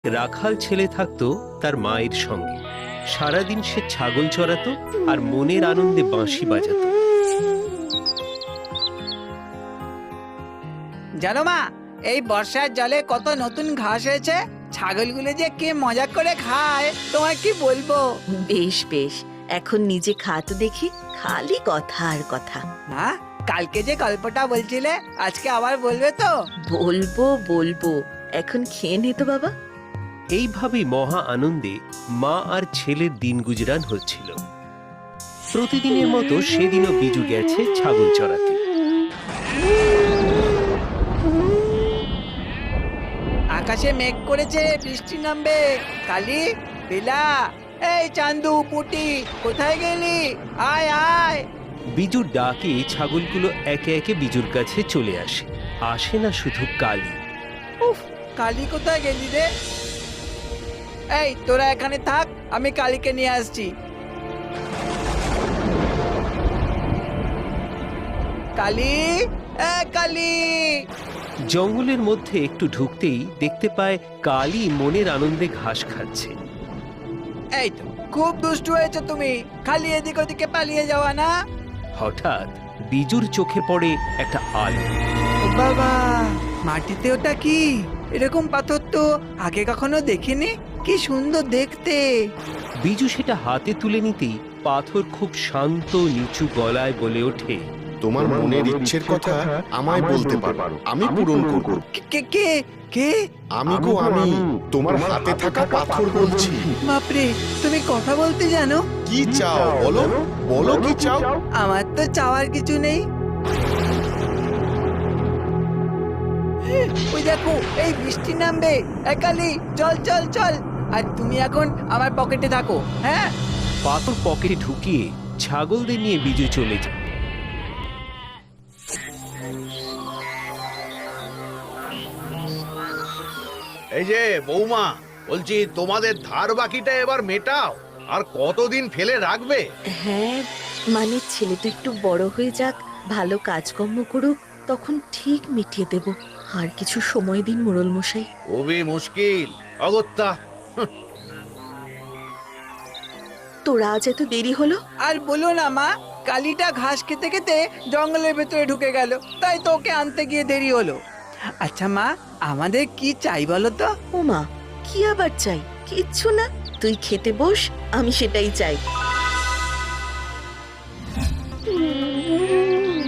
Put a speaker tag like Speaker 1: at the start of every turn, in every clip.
Speaker 1: রাখাল ছেলে থাকতো তার মায়ের সঙ্গে। সারাদিন সে ছাগল চড়াতো আর মনের আনন্দে বাঁশি বাজাতো।
Speaker 2: জানো মা, এই বর্ষার জলে কত নতুন ঘাস হয়েছে। ছাগলগুলো যে কে মজা করে খায় তোমার কি বলবো।
Speaker 3: বেশ বেশ, এখন নিজে খা তো দেখি, খালি কথা আর কথা।
Speaker 2: মা, কালকে যে গল্পটা বলছিলে আজকে আবার বলবে তো?
Speaker 3: বলবো বলবো, এখন খেয়ে নে তো বাবা।
Speaker 1: এইভাবেই মহা আনন্দে মা আর ছেলের দিন গুজরান হচ্ছিল। প্রতিদিনের মতো সেদিনও বিজু গেছে ছাগল চড়াতে।
Speaker 2: আকাশে মেঘ করেছে, বৃষ্টি নামবে। কালি, বেলা, এই চান্দু, পুটি, কোথায় গেলি? আয় আয়।
Speaker 1: বিজুর ডাকে ছাগলগুলো একে একে বিজুর কাছে চলে আসে। আসে না শুধু কালি।
Speaker 2: উফ, কালি কোথায় গেলি রে? এই তোরা এখানে থাক, আমি কালীকে নিয়ে আসছি। কালি, কালি।
Speaker 1: জঙ্গলের মধ্যে একটু ঢুকতেই দেখতে পায় কালি মনের আনন্দে ঘাস খাচ্ছে।
Speaker 2: এই তো, খুব দুষ্টু হয়েছে তুমি, খালি এদিক ওদিকে পালিয়ে যাওয়া না।
Speaker 1: হঠাৎ বিজুর চোখে পড়ে একটা আলো।
Speaker 2: ও বাবা, মাটিতে ওটা কি? এরকম পাথর তো আগে কখনো দেখিনি। কি সুন্দর দেখতে।
Speaker 1: বিজু সেটা হাতে তুলে নিতেই পাথর খুব শান্ত নিচু গলায় বলে ওঠে,
Speaker 4: তোমার মনের ইচ্ছের কথা আমায় বলতে পারো, আমি পূরণ করব।
Speaker 2: কে কে কে?
Speaker 4: আমি গো আমি, তোমার হাতে থাকা পাথর বলছি।
Speaker 2: বাপরে, তুমি কথা বলতে জানো?
Speaker 4: কি চাও বলো, বলো কি চাও?
Speaker 2: আমার তো চাওয়ার কিছু নেই। ওই দেখো, এই বৃষ্টি নামবে। কালি, চল চল চল। আর তুমি এখন আমার পকেটে থাকো, হ্যাঁ?
Speaker 1: পাথর পকেটে ঢুকিয়ে ছাগলদের নিয়ে বিজু চলে যায়।
Speaker 5: এই যে বৌমা, বলছি তোমাদের ধার বাকিটা এবার মেটাও। আর কতদিন ফেলে রাখবে?
Speaker 3: হ্যাঁ, মানে ছেলেটা একটু বড় হয়ে যাক, ভালো কাজকর্ম করুক, তখন ঠিক মিটিয়ে দেব। আর কিছু সময় দিন মোড়ল মশাই।
Speaker 5: খুবই মুশকিল, অগত্যা।
Speaker 3: তোরা আজ এত দেরি হলো?
Speaker 2: আর বলো না মা, কালিটা ঘাস খেতে খেতে জঙ্গলের ভেতরে ঢুকে গেল, তাই তো ওকে আনতে গিয়ে দেরি হলো। আচ্ছা মা, আমাদের কি চাই বলো তো?
Speaker 3: ও মা, কি আবার চাই? কিচ্ছু না, তুই খেতে বস, আমি সেটাই চাই।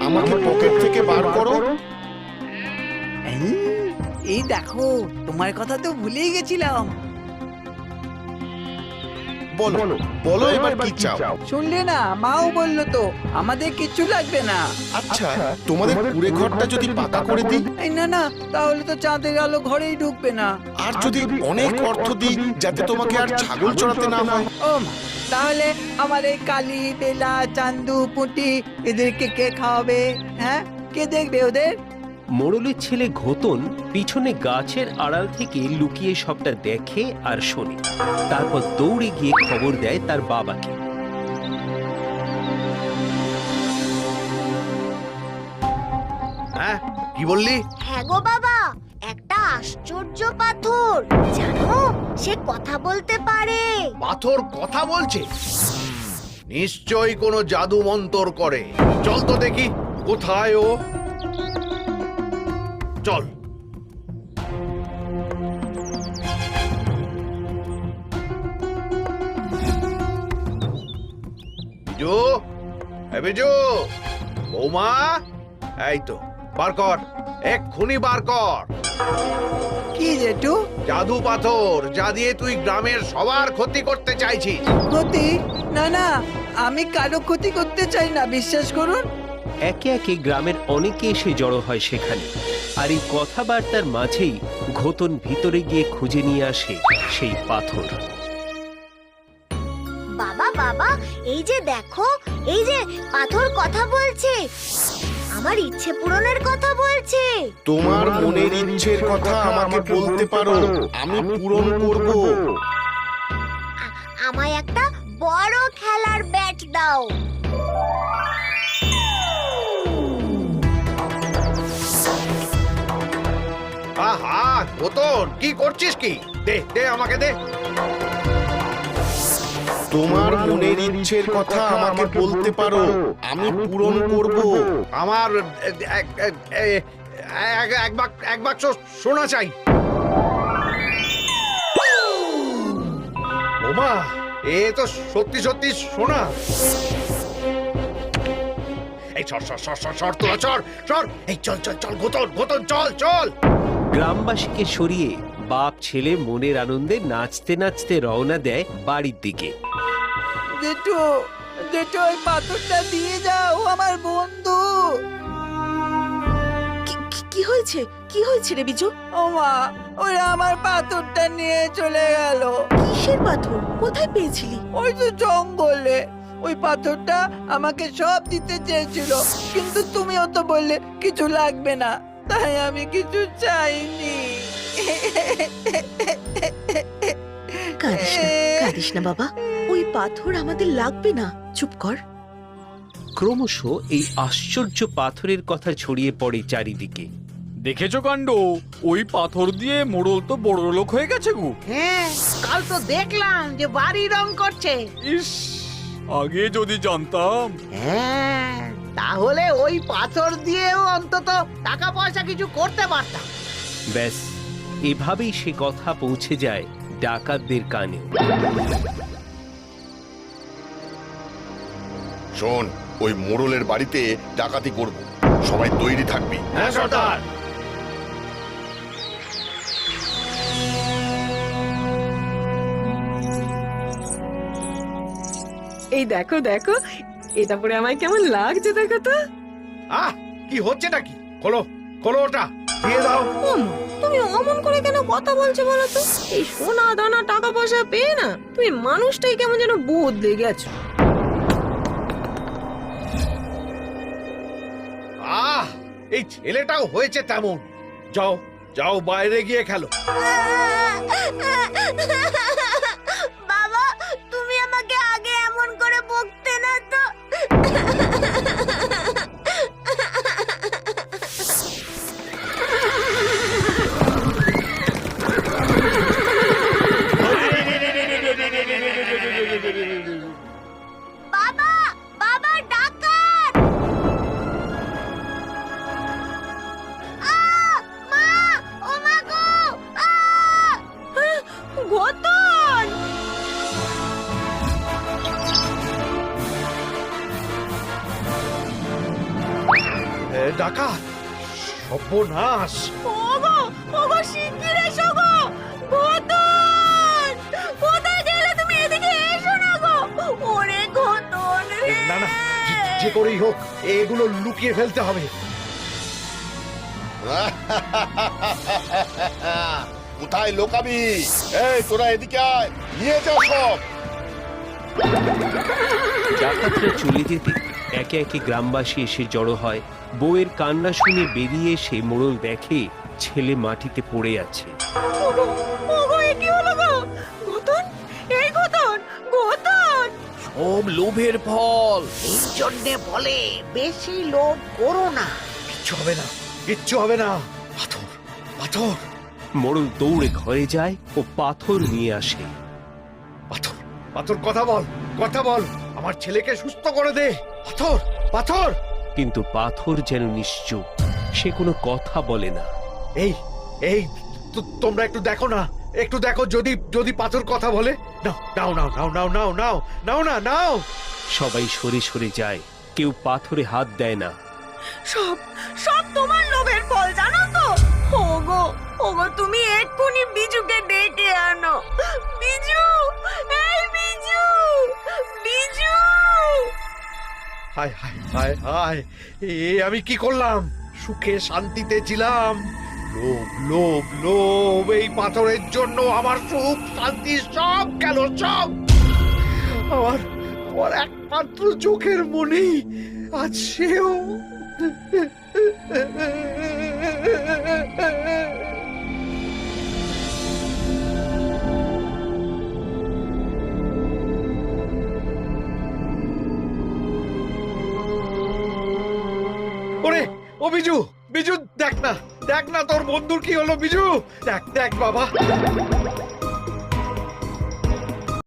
Speaker 4: আমাকে পকেট থেকে বার করো।
Speaker 2: এই দেখো, তোমার কথা তো ভুলেই গেছিলাম।
Speaker 4: বলো বলো এবার কি চাও?
Speaker 2: শুনলে না, মাও বললো তো আমাদের কিচ্ছু লাগবে না।
Speaker 4: আচ্ছা, তোমাদের কুড়ে ঘরটা যদি পাকা করে দিই?
Speaker 2: এই না না, তাহলে তো চাঁদের আলো ঘরেই ঢুকবে না।
Speaker 4: আর যদি অনেক অর্থ দিই যাতে তোমাকে আর ছাগল চড়াতে না হয়?
Speaker 2: ও মা, তাহলে আমার এই কালি, বেলা, চান্দু, পুঁটি এদেরকে কে খাওয়াবে? হ্যাঁ, কে দেখবে ওদের?
Speaker 1: মোড়লের ছেলে ঘোতন পিছনে গাছের আড়াল থেকে লুকিয়ে সবটা দেখে আর শোনে। তারপর দৌড়ে গিয়ে খবর দেয় তার বাবাকে।
Speaker 5: হ্যাঁ, কি বললি?
Speaker 6: হ্যাঁ গো বাবা, একটা আশ্চর্য পাথর, জানো সে কথা বলতে পারে।
Speaker 5: পাথর কথা বলছে? নিশ্চয়ই কোনো জাদু মন্তর করে। চল তো দেখি কোথায় ও। চল। বিজু, বিজু, বৌমা, এই তো, বার কর, এক্ষুনি বার কর।
Speaker 2: কি জেঠু?
Speaker 5: জাদু পাথর, যা দিয়ে তুই গ্রামের সবার ক্ষতি করতে চাইছিস।
Speaker 2: ক্ষতি? না না, আমি কারো ক্ষতি করতে চাই না, বিশ্বাস করুন।
Speaker 1: একে একে গ্রামের অনেকে এসে জড়ো হয় সেখানে। আর এই কথাবার্তার মাঝেই ঘোতন ভিতরে গিয়ে খুঁজে নিয়ে আসে সেই পাথর।
Speaker 6: বাবা বাবা, এই যে দেখো, এই যে পাথর কথা বলছে, আমার ইচ্ছে পূরণের কথা বলছে।
Speaker 4: তোমার মনের ইচ্ছের কথা আমাকে বলতে পারো, আমি পূরণ করব।
Speaker 6: আমায় একটা বড় খেলার ব্যাট দাও।
Speaker 5: আহা, গোতন কি করছিস কি? দে দে আমাকে দে।
Speaker 4: তোমার মনের ইচ্ছের কথা আমাকে বলতে পারো, আমি পূরণ করব।
Speaker 5: আমার এক বাক্স সোনা চাই। ওমা, এ তো সত্যি সত্যি সোনা। এই সর সর সর সর সর তোরা সর সর। এই চল চল চল গোতন গোতন চল চল।
Speaker 1: গ্রামবাসীকে সরিয়ে বাপ ছেলে মনের আনন্দে নাচতে নাচতে রওনা দেয় বাড়ির দিকে।
Speaker 2: জেঠু, জেঠু ওই পাথরটা দিয়ে যাও, আমার বন্ধু।
Speaker 3: কি হয়েছে? কি হয়েছে রে বিজু?
Speaker 2: ও মা, ওরা আমার পাথরটা নিয়ে চলে গেল।
Speaker 3: কিসের পাথর? কোথায় পেয়েছিলি?
Speaker 2: ওই তো জঙ্গলে। ওই পাথরটা আমাকে সব দিতে চেয়েছিল, কিন্তু তুমিও তো বললে কিছু লাগবে না, তাই আমি কিছু চাইনি।
Speaker 3: কাঁদিস না বাবা, ওই পাথর আমাদের লাগবে না। চুপ কর।
Speaker 1: ক্রমশ এই আশ্চর্য পাথরের কথা ছড়িয়ে পড়ে চারিদিকে।
Speaker 7: দেখেছো কাণ্ড, ওই পাথর দিয়ে মোড়ল তো বড় লোক হয়ে গেছে গো।
Speaker 8: হ্যাঁ, কাল তো দেখলাম যে বাড়ি রং করছে।
Speaker 7: ইস, আগে যদি জানতাম।
Speaker 8: হ্যাঁ, তাহলে ওই পাথর দিয়েও অন্তত টাকা পয়সা কিছু করতে পারতাম।
Speaker 1: ব্যাস, এভাবেই সে কথা পৌঁছে যায় ডাকাতদের কানে।
Speaker 4: শোন, ওই মোড়লের বাড়িতে ডাকাতি করব, সবাই তৈরি থাকবি।
Speaker 5: হ্যাঁ সর্দার।
Speaker 9: এই দেখো দেখো, এটা পরে আমায় কেমন লাগছে দেখো তো।
Speaker 5: আহ, কি হচ্ছেটা কি? খোলো খোলো, ওটা দিয়ে দাও।
Speaker 9: তুমি অমন করে কেন কথা বলছো বলো তো? এই সোনা দানা টাকা পয়সা পেয়ে না তুমি মানুষটাই কেমন যেন বদলে গেছো।
Speaker 5: আহ, এই ছেলেটাও হয়েছে তেমন। যাও যাও, বাইরে গিয়ে খেলো।
Speaker 6: বাবা, তুমি আমাকে আগে এমন করে বকতে না তো। বাবা, বাবা ডাকাত! মা, ও মা গো!
Speaker 9: গোতন!
Speaker 5: ডাকাত! সর্বনাশ!
Speaker 9: ওগো, ওগো শিগগির এসো গো! গোতন! কোথায় গেলে তুমি? এদিকে এসো না গো! ওরে গোতন রে!
Speaker 5: না না, যে করেই হোক এগুলো লুকিয়ে ফেলতে হবে।
Speaker 4: কোথায় লোকাবি? এই তোরা এদিকে আয়, নিয়ে যা সব।
Speaker 1: ডাকাতরা চলে যেতে একে একে গ্রামবাসী এসে জড়ো হয়। বউয়ের কান্না শুনে বেরিয়ে এসে মোড়ল দেখে ছেলে মাটিতে পড়ে আছে।
Speaker 9: ওগো, ওগো, এ কি হলো গো? গোতন! এই গোতন! গোতন!
Speaker 7: সব লোভের ফল।
Speaker 8: এই জন্যে বলে বেশি লোভ করো না।
Speaker 5: কিচ্ছু হবে না, কিচ্ছু হবে না। পাথর পাথর
Speaker 1: মোড়ল দৌড়ে ঘরে যায় ও পাথর নিয়ে আসে।
Speaker 5: পাথর পাথর, কথা বল, কথা বল, আমার ছেলেকে সুস্থ করে দে। পাথর পাথর।
Speaker 1: কিন্তু পাথর যেন নিশ্চুপ, সে কোনো কথা বলে না।
Speaker 5: এই এই তোমরা একটু দেখো না, একটু দেখো, যদি যদি পাথর কথা বলে। নাও নাও নাও নাও নাও নাও নাও না নাও।
Speaker 1: সবাই সরে সরে যায়, কেউ পাথরে হাত দেয় না।
Speaker 9: সব সব তোমার লোভের ফল, জানো তো? ওগো, ওগো, তুমি এক্ষুনি বিজুকে ডেকে আনো। বিজু! এই বিজু! বিজু!
Speaker 5: হায় হায় হায় হায়, এ আমি কি করলাম? সুখে শান্তিতে ছিলাম। লোভ লোভ লোভ, এই পাথরের জন্য আমার সুখ শান্তি সব গেল, সব। আমার আমার একমাত্র চোখের মনি আজ সেও। ওরে, ও বিজু, বিজু দেখ না, দেখ না তোর বন্ধুর কি হলো বিজু, দেখ দেখ বাবা।